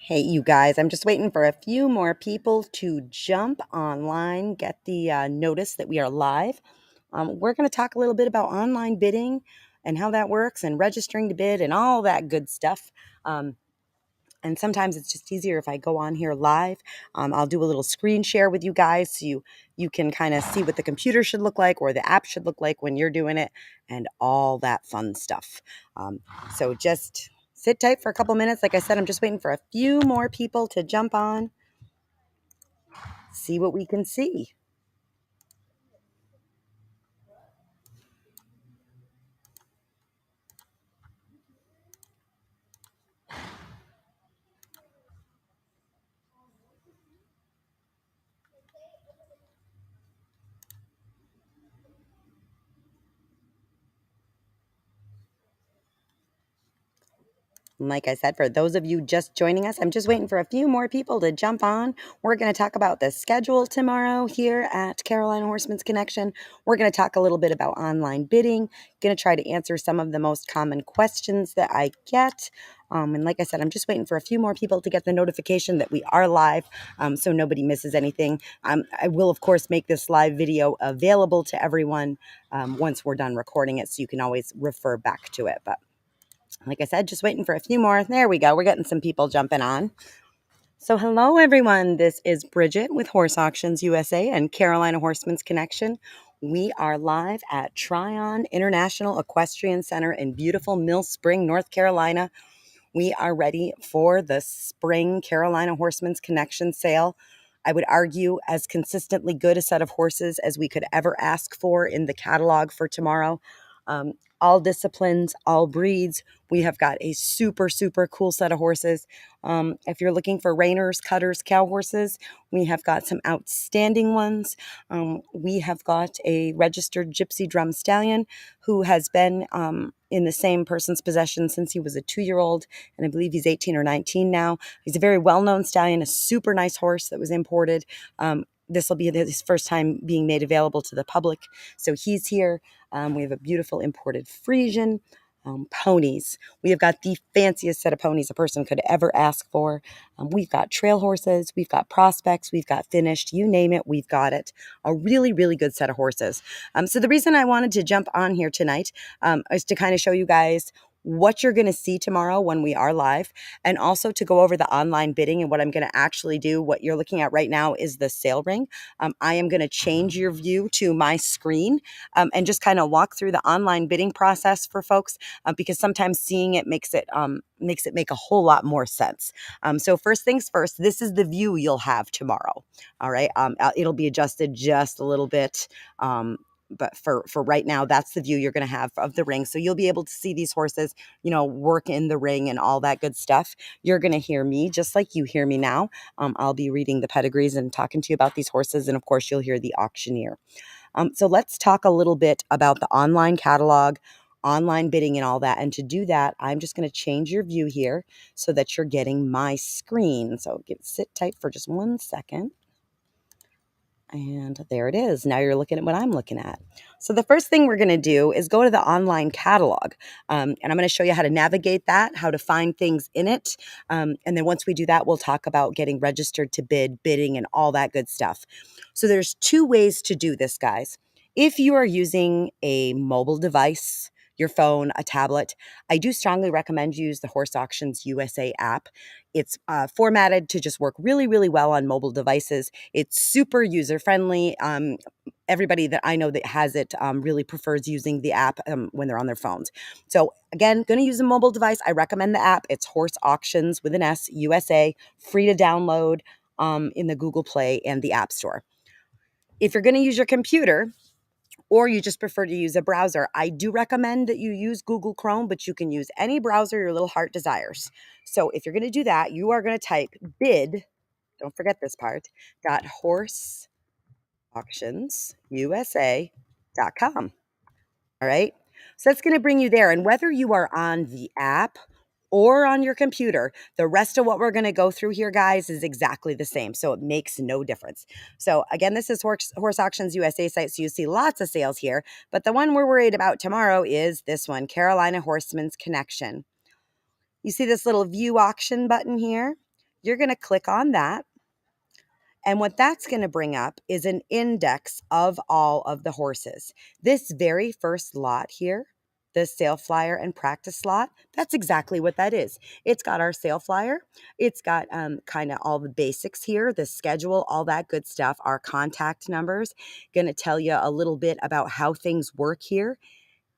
Hey, you guys, I'm just waiting for a few more people to jump online, get the notice that we are live. We're going to talk a little bit about online bidding and how that works and registering to bid and all that good stuff. Um, and sometimes it's just easier if I go on here live. I'll do a little screen share with you guys so you can kind of see what the computer should look like or the app should look like when you're doing it and all that fun stuff. So just sit tight for a couple minutes. Like I said, I'm just waiting for a few more people to jump on, see what we can see. Like I said, for those of you just joining us, I'm just waiting for a few more people to jump on. We're going to talk about the schedule tomorrow here at Carolina Horseman's Connection. We're going to talk a little bit about online bidding, going to try to answer some of the most common questions that I get. And like I said, I'm just waiting for a few more people to get the notification that we are live, so nobody misses anything. I will, of course, make this live video available to everyone once we're done recording it, so you can always refer back to it. But like I said, just waiting for a few more. There we go. We're getting some people jumping on. So hello, everyone. This is Bridget with Horse Auctions USA and Carolina Horseman's Connection. We are live at Tryon International Equestrian Center in beautiful Mill Spring, North Carolina. We are ready for the spring Carolina Horseman's Connection sale. I would argue as consistently good a set of horses as we could ever ask for in the catalog for tomorrow. Um, all disciplines, all breeds. We have got a super, super cool set of horses. If you're looking for reiners, cutters, cow horses, we have got some outstanding ones. We have got a registered gypsy drum stallion who has been in the same person's possession since he was a 2-year-old, and I believe he's 18 or 19 now. He's a very well-known stallion, a super nice horse that was imported. This will be his first time being made available to the public. So he's here. We have a beautiful imported Frisian. Ponies. We have got the fanciest set of ponies a person could ever ask for. We've got trail horses, we've got prospects, we've got finished, you name it, we've got it. A really, really good set of horses. So the reason I wanted to jump on here tonight is to kind of show you guys what you're going to see tomorrow when we are live, and also to go over the online bidding and what I'm going to actually do. What you're looking at right now is the sale ring. I am going to change your view to my screen and just kind of walk through the online bidding process for folks because sometimes seeing it makes it make a whole lot more sense. So first things first, this is the view you'll have tomorrow. All right, it'll be adjusted just a little bit. But for right now, that's the view you're going to have of the ring. So you'll be able to see these horses, work in the ring and all that good stuff. You're going to hear me just like you hear me now. I'll be reading the pedigrees and talking to you about these horses. And of course, you'll hear the auctioneer. So let's talk a little bit about the online catalog, online bidding and all that. And to do that, I'm just going to change your view here so that you're getting my screen. So sit tight for just 1 second. And there it is. Now you're looking at what I'm looking at. So the first thing we're going to do is go to the online catalog. And I'm going to show you how to navigate that, how to find things in it. And then once we do that, we'll talk about getting registered to bid, bidding, and all that good stuff. So there's 2 ways to do this, guys. If you are using a mobile device, your phone, a tablet, I do strongly recommend you use the Horse Auctions USA app. It's formatted to just work really, really well on mobile devices. It's super user-friendly. Everybody that I know that has it really prefers using the app when they're on their phones. So again, going to use a mobile device. I recommend the app. It's Horse Auctions with an S, USA, free to download in the Google Play and the App Store. If you're going to use your computer, or you just prefer to use a browser, I do recommend that you use Google Chrome, but you can use any browser your little heart desires. So if you're going to do that, you are going to type bid, don't forget this part, horseauctionsusa.com. All right. So that's going to bring you there. And whether you are on the app or on your computer, the rest of what we're going to go through here, guys, is exactly the same. So it makes no difference. So again, this is Horse Auctions USA site. So you see lots of sales here. But the one we're worried about tomorrow is this one, Carolina Horseman's Connection. You see this little view auction button here? You're going to click on that. And what that's going to bring up is an index of all of the horses. This very first lot here, the sale flyer and practice lot, that's exactly what that is. It's got our sale flyer. It's got kind of all the basics here, the schedule, all that good stuff, our contact numbers. Going to tell you a little bit about how things work here.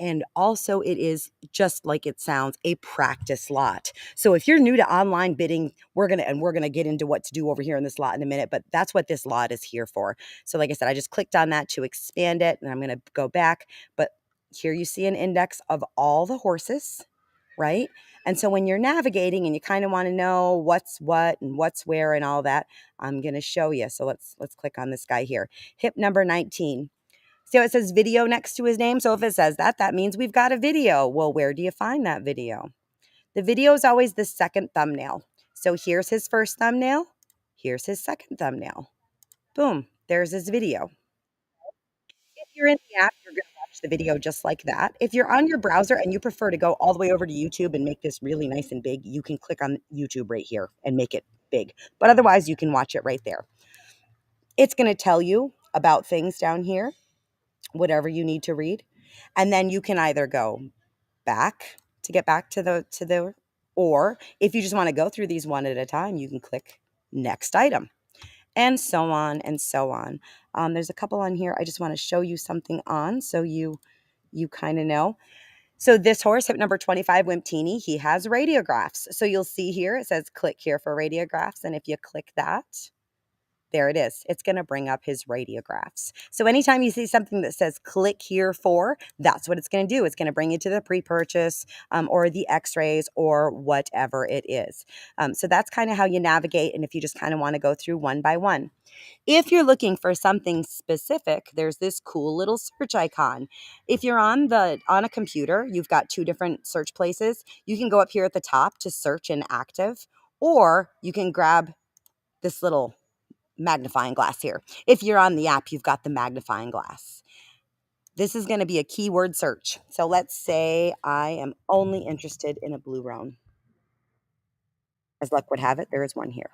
And also, it is just like it sounds, a practice lot. So if you're new to online bidding, we're gonna get into what to do over here in this lot in a minute, but that's what this lot is here for. So like I said, I just clicked on that to expand it, and I'm gonna go back. But here you see an index of all the horses, right? And so when you're navigating and you kind of want to know what's what and what's where and all that, I'm gonna show you. So let's click on this guy here. Hip number 19. See how it says video next to his name? So if it says that, that means we've got a video. Well, where do you find that video? The video is always the second thumbnail. So here's his first thumbnail. Here's his second thumbnail. Boom, there's his video. If you're in the app, you're going to watch the video just like that. If you're on your browser and you prefer to go all the way over to YouTube and make this really nice and big, you can click on YouTube right here and make it big. But otherwise, you can watch it right there. It's going to tell you about things down here, whatever you need to read. And then you can either go back to get back to the, or if you just want to go through these one at a time, you can click next item, and so on and so on. There's a couple on here I just want to show you something on, so you kind of know. So this horse, hip number 25, Wimptini, he has radiographs. So you'll see here, it says click here for radiographs. And if you click that, there it is. It's going to bring up his radiographs. So anytime you see something that says click here for, that's what it's going to do. It's going to bring you to the pre-purchase or the x-rays or whatever it is. So that's kind of how you navigate. And if you just kind of want to go through one by one. If you're looking for something specific, there's this cool little search icon. If you're on a computer, you've got two different search places. You can go up here at the top to search in active, or you can grab this little magnifying glass here. If you're on the app, you've got the magnifying glass. This is going to be a keyword search. So let's say I am only interested in a blue roan. As luck would have it, there is one here.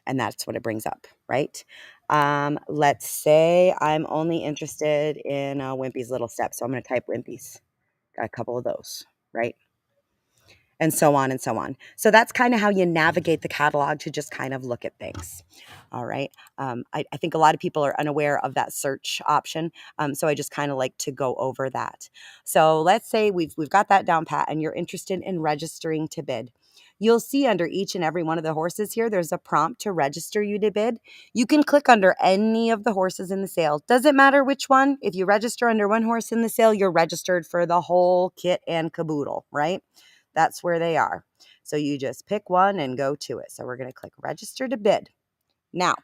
And that's what it brings up, right? Let's say I'm only interested in Wimpy's Little Step. So I'm going to type Wimpy's. Got a couple of those, right? And so on and so on. So that's kind of how you navigate the catalog to just kind of look at things. All right. I think a lot of people are unaware of that search option. So I just kind of like to go over that. So let's say we've got that down pat and you're interested in registering to bid. You'll see under each and every one of the horses here, there's a prompt to register you to bid. You can click under any of the horses in the sale. Doesn't matter which one. If you register under one horse in the sale, you're registered for the whole kit and caboodle, right? That's where they are. So you just pick one and go to it. So we're going to click register to bid. Now,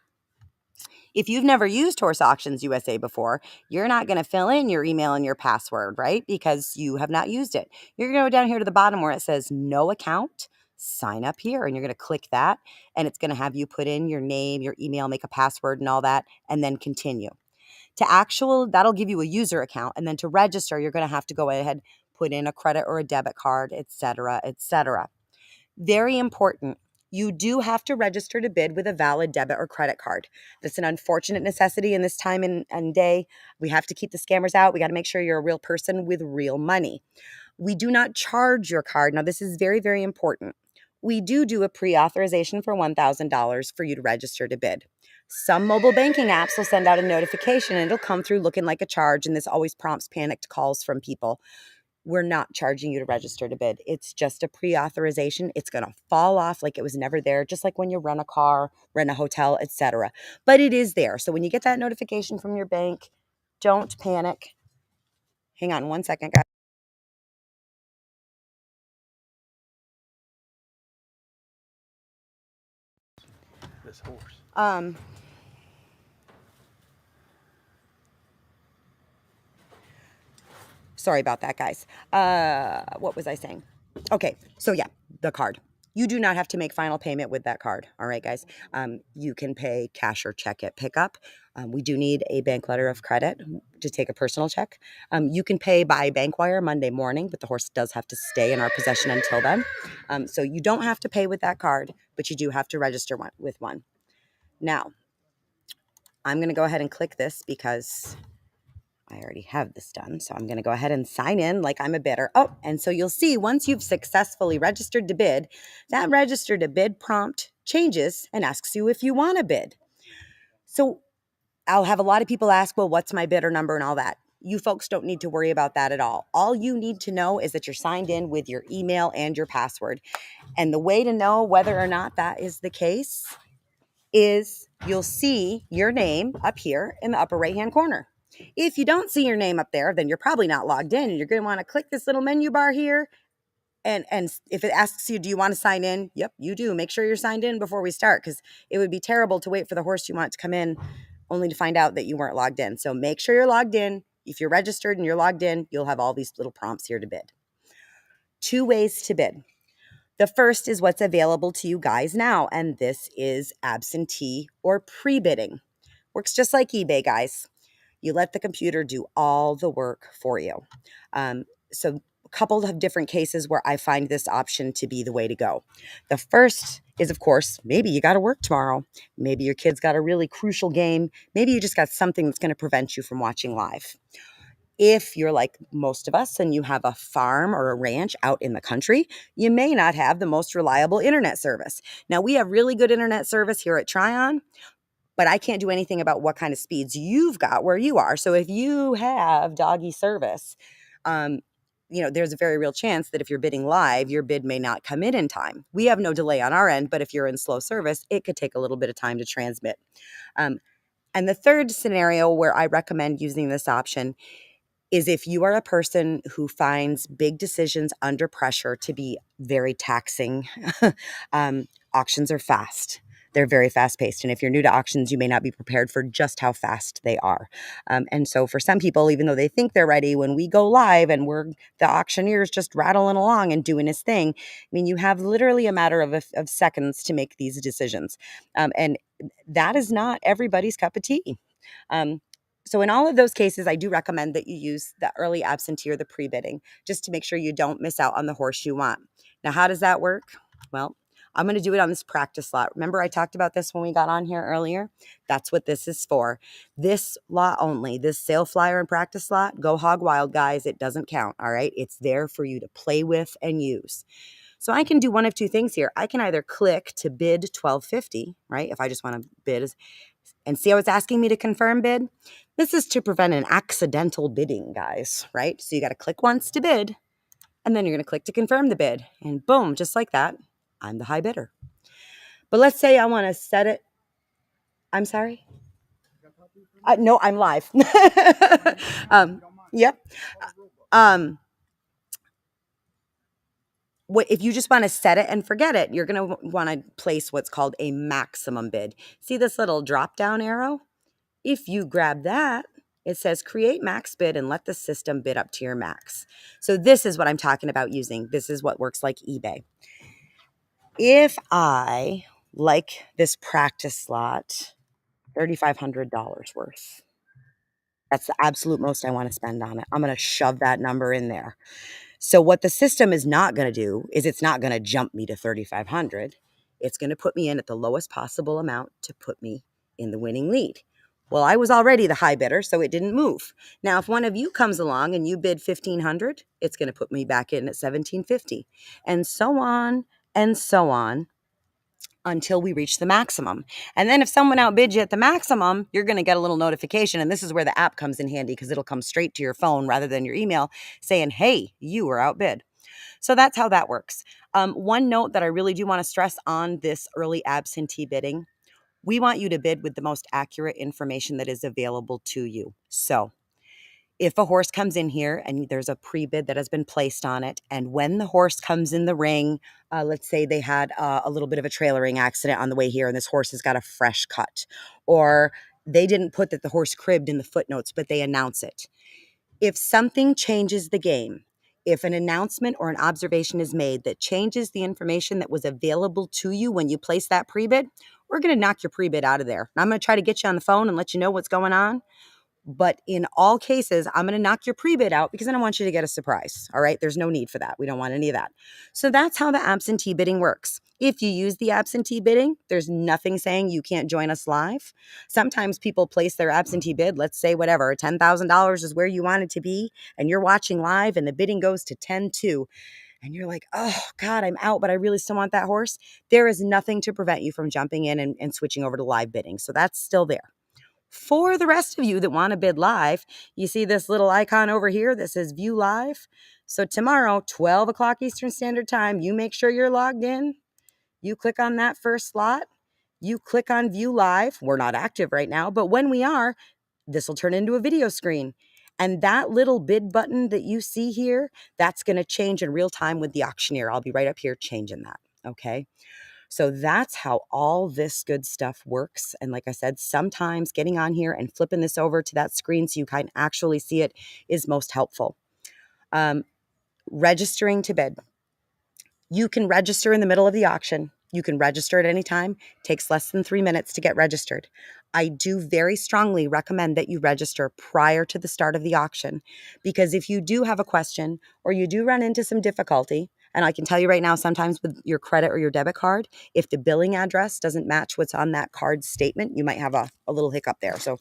if you've never used Horse Auctions USA before, you're not going to fill in your email and your password, right? Because you have not used it. You're going to go down here to the bottom where it says no account, sign up here, and you're going to click that, and it's going to have you put in your name, your email, make a password and all that, and then continue. That'll give you a user account, and then to register, you're going to have to go ahead, put in a credit or a debit card, etc., etc. Very important. You do have to register to bid with a valid debit or credit card. That's an unfortunate necessity in this time and day. We have to keep the scammers out. We got to make sure you're a real person with real money. We do not charge your card. Now, this is very, very important. We do a pre-authorization for $1,000 for you to register to bid. Some mobile banking apps will send out a notification and it'll come through looking like a charge, and this always prompts panicked calls from people. We're not charging you to register to bid. It's just a pre-authorization. It's going to fall off like it was never there, just like when you rent a car, rent a hotel, etc. But it is there. So when you get that notification from your bank, don't panic. Hang on one second, guys. This horse. Sorry about that, guys. What was I saying? Okay, so yeah, the card. You do not have to make final payment with that card. All right, guys. You can pay cash or check at pickup. We do need a bank letter of credit to take a personal check. You can pay by bank wire Monday morning, but the horse does have to stay in our possession until then. So you don't have to pay with that card, but you do have to register with one. Now, I'm going to go ahead and click this because I already have this done. So I'm going to go ahead and sign in like I'm a bidder. Oh, and so you'll see once you've successfully registered to bid, that register to bid prompt changes and asks you if you want to bid. So I'll have a lot of people ask, well, what's my bidder number and all that? You folks don't need to worry about that at all. All you need to know is that you're signed in with your email and your password. And the way to know whether or not that is the case is you'll see your name up here in the upper right-hand corner. If you don't see your name up there, then you're probably not logged in, and you're going to want to click this little menu bar here. And if it asks you, do you want to sign in? Yep, you do. Make sure you're signed in before we start, because it would be terrible to wait for the horse you want to come in only to find out that you weren't logged in. So make sure you're logged in. If you're registered and you're logged in, you'll have all these little prompts here to bid. 2 ways to bid. The first is what's available to you guys now, and this is absentee or pre-bidding. Works just like eBay, guys. You let the computer do all the work for you. So a couple of different cases where I find this option to be the way to go. The first is, of course, maybe you got to work tomorrow. Maybe your kid's got a really crucial game. Maybe you just got something that's going to prevent you from watching live. If you're like most of us and you have a farm or a ranch out in the country, you may not have the most reliable internet service. Now, we have really good internet service here at Tryon, but I can't do anything about what kind of speeds you've got where you are. So if you have doggy service, there's a very real chance that if you're bidding live, your bid may not come in time. We have no delay on our end, but if you're in slow service, it could take a little bit of time to transmit. And the third scenario where I recommend using this option is if you are a person who finds big decisions under pressure to be very taxing. Auctions are fast. They're very fast paced. And if you're new to auctions, you may not be prepared for just how fast they are. And so for some people, even though they think they're ready, when we go live and the auctioneer's just rattling along and doing his thing, I mean, you have literally a matter of seconds to make these decisions. And that is not everybody's cup of tea. So in all of those cases, I do recommend that you use the early absentee or the pre-bidding just to make sure you don't miss out on the horse you want. Now, how does that work? Well, I'm going to do it on this practice lot. Remember I talked about this when we got on here earlier? That's what this is for. This lot only, this sale flyer and practice lot, go hog wild, guys. It doesn't count, all right? It's there for you to play with and use. So I can do one of two things here. I can either click to bid $12.50, right? If I just want to bid, and see how it's asking me to confirm bid? This is to prevent an accidental bidding, guys, right? So you got to click once to bid, and then you're going to click to confirm the bid. And boom, just like that, I'm the high bidder. But let's say I want to set it. I'm sorry? No, I'm live. Yep. If you just want to set it and forget it, you're going to want to place what's called a maximum bid. See this little drop down arrow? If you grab that, it says create max bid and let the system bid up to your max. So this is what I'm talking about using. This is what works like eBay. If I like this practice slot, $3,500 worth. That's the absolute most I want to spend on it. I'm going to shove that number in there. So what the system is not going to do is it's not going to jump me to 3,500. It's going to put me in at the lowest possible amount to put me in the winning lead. Well, I was already the high bidder, so it didn't move. Now, if one of you comes along and you bid 1,500, it's going to put me back in at 1,750, and so on until we reach the maximum. And then if someone outbids you at the maximum, you're going to get a little notification. And this is where the app comes in handy because it'll come straight to your phone rather than your email saying, hey, you were outbid. So that's how that works. One note that I really do want to stress on this early absentee bidding, we want you to bid with the most accurate information that is available to you. So if a horse comes in here and there's a pre-bid that has been placed on it, and when the horse comes in the ring, let's say they had a little bit of a trailering accident on the way here and this horse has got a fresh cut, or they didn't put that the horse cribbed in the footnotes, but they announce it. If something changes the game, If an announcement or an observation is made that changes the information that was available to you when you placed that pre-bid, we're going to knock your pre-bid out of there. I'm going to try to get you on the phone and let you know what's going on. But in all cases, I'm going to knock your pre-bid out because I don't want you to get a surprise. All right. There's no need for that. We don't want any of that. So that's how the absentee bidding works. If you use the absentee bidding, there's nothing saying you can't join us live. Sometimes people place their absentee bid, let's say whatever, $10,000 is where you want it to be, and you're watching live and the bidding goes to 10-2. And you're like, oh, God, I'm out, but I really still want that horse. There is nothing to prevent you from jumping in and switching over to live bidding. So that's still there. For the rest of you that want to bid live, you see this little icon over here that says View Live. So tomorrow, 12 o'clock Eastern Standard Time, you make sure you're logged in. You click on that first slot. You click on View Live. We're not active right now, but when we are, this will turn into a video screen. And that little bid button that you see here, that's going to change in real time with the auctioneer. I'll be right up here changing that. Okay. So that's how all this good stuff works. And like I said, sometimes getting on here and flipping this over to that screen so you can actually see it is most helpful. Registering to bid. You can register in the middle of the auction. You can register at any time. It takes less than 3 minutes to get registered. I do very strongly recommend that you register prior to the start of the auction, because if you do have a question or you do run into some difficulty, and I can tell you right now, sometimes with your credit or your debit card, if the billing address doesn't match what's on that card statement, you might have a little hiccup there. So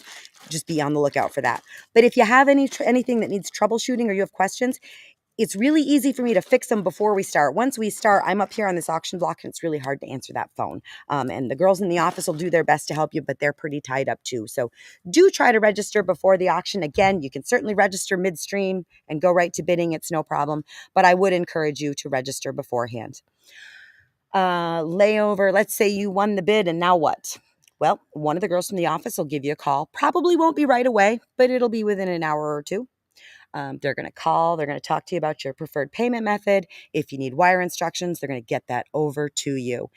just be on the lookout for that. But if you have anything that needs troubleshooting or you have questions, it's really easy for me to fix them before we start. Once we start, I'm up here on this auction block and it's really hard to answer that phone. And the girls in the office will do their best to help you, but they're pretty tied up too. So do try to register before the auction. Again, you can certainly register midstream and go right to bidding. It's no problem, but I would encourage you to register beforehand. Layover, let's say you won the bid and now what? Well, one of the girls from the office will give you a call. Probably won't be right away, but it'll be within an hour or two. They're going to call. They're going to talk to you about your preferred payment method. If you need wire instructions, they're going to get that over to you.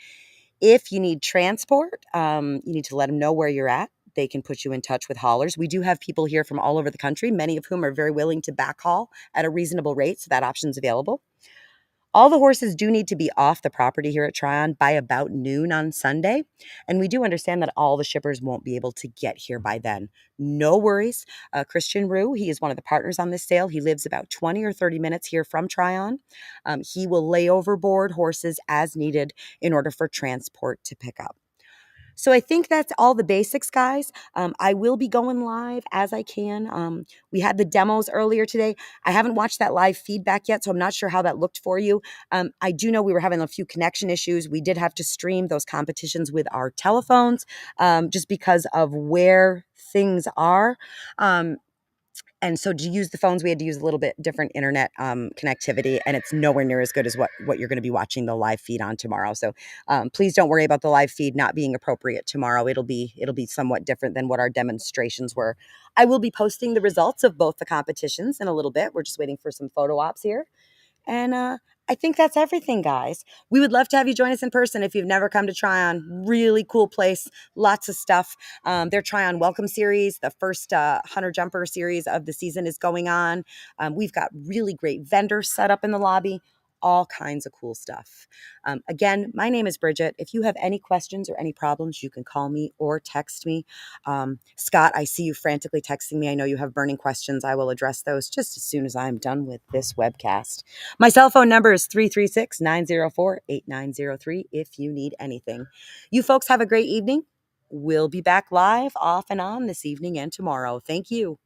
If you need transport, you need to let them know where you're at. They can put you in touch with haulers. We do have people here from all over the country, many of whom are very willing to backhaul at a reasonable rate, so that option's available. All the horses do need to be off the property here at Tryon by about noon on Sunday. And we do understand that all the shippers won't be able to get here by then. No worries. Christian Rue, he is one of the partners on this sale. He lives about 20 or 30 minutes here from Tryon. He will lay overboard horses as needed in order for transport to pick up. So I think that's all the basics, guys. I will be going live as I can. We had the demos earlier today. I haven't watched that live feedback yet, so I'm not sure how that looked for you. I do know we were having a few connection issues. We did have to stream those competitions with our telephones just because of where things are. And so to use the phones, we had to use a little bit different internet connectivity, and it's nowhere near as good as what you're going to be watching the live feed on tomorrow. So please don't worry about the live feed not being appropriate tomorrow. It'll be somewhat different than what our demonstrations were. I will be posting the results of both the competitions in a little bit. We're just waiting for some photo ops here. And I think that's everything, guys. We would love to have you join us in person if you've never come to Tryon. Really cool place, lots of stuff. Their Tryon Welcome Series, the first Hunter Jumper series of the season is going on. We've got really great vendors set up in the lobby. All kinds of cool stuff. Again, my name is Bridget. If you have any questions or any problems, you can call me or text me. Scott, I see you frantically texting me. I know you have burning questions. I will address those just as soon as I'm done with this webcast. My cell phone number is 336-904-8903 if you need anything. You folks have a great evening. We'll be back live off and on this evening and tomorrow. Thank you.